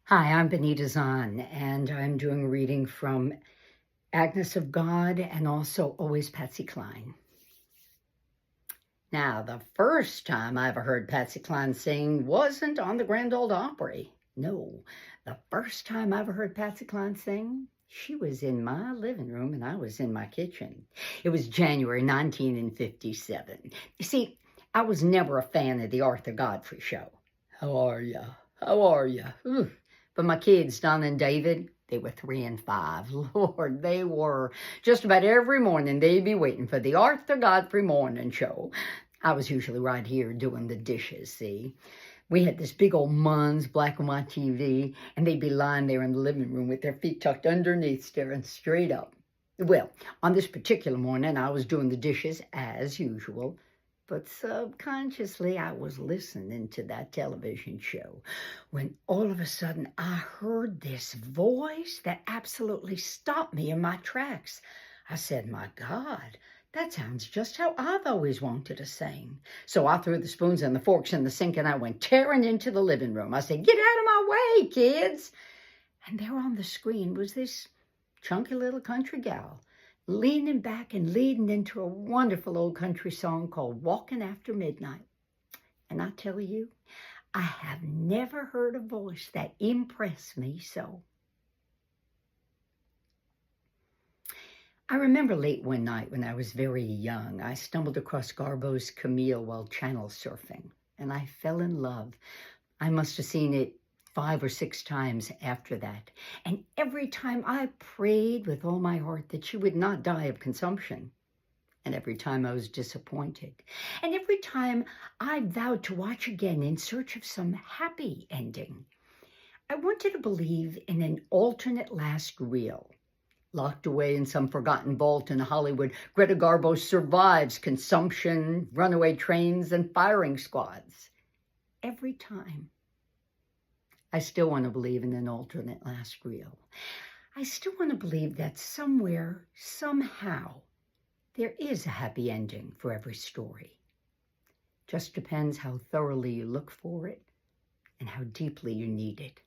Hi, I'm Benita Zahn, and I'm doing a reading from Agnes of God and also Always Patsy Cline. Now, the first time I ever heard Patsy Cline sing wasn't on the Grand Ole Opry. No, the first time I ever heard Patsy Cline sing, she was in my living room and I was in my kitchen. It was January 1957. You see, I was never a fan of the Arthur Godfrey Show. How are ya? How are ya? But my kids, Don and David, they were 3 and 5. Lord, they were. Just about every morning they'd be waiting for the Arthur Godfrey Morning Show. I was usually right here doing the dishes, see. We had this big old Munn's black and white TV, and they'd be lying there in the living room with their feet tucked underneath, staring straight up. Well, on this particular morning, I was doing the dishes as usual, but subconsciously I was listening to that television show when all of a sudden I heard this voice that absolutely stopped me in my tracks. I said, my God, that sounds just how I've always wanted to sing. So I threw the spoons and the forks in the sink and I went tearing into the living room. I said, get out of my way, kids. And there on the screen was this chunky little country gal leaning back and leading into a wonderful old country song called Walking After Midnight. And I tell you, I have never heard a voice that impressed me so. I remember late one night when I was very young, I stumbled across Garbo's Camille while channel surfing, and I fell in love. I must have seen it 5 or 6 times after that. And every time I prayed with all my heart that she would not die of consumption. And every time I was disappointed. And every time I vowed to watch again in search of some happy ending. I wanted to believe in an alternate last reel. Locked away in some forgotten vault in Hollywood, Greta Garbo survives consumption, runaway trains, and firing squads. Every time. I still want to believe in an alternate last reel. I still want to believe that somewhere, somehow, there is a happy ending for every story. Just depends how thoroughly you look for it and how deeply you need it.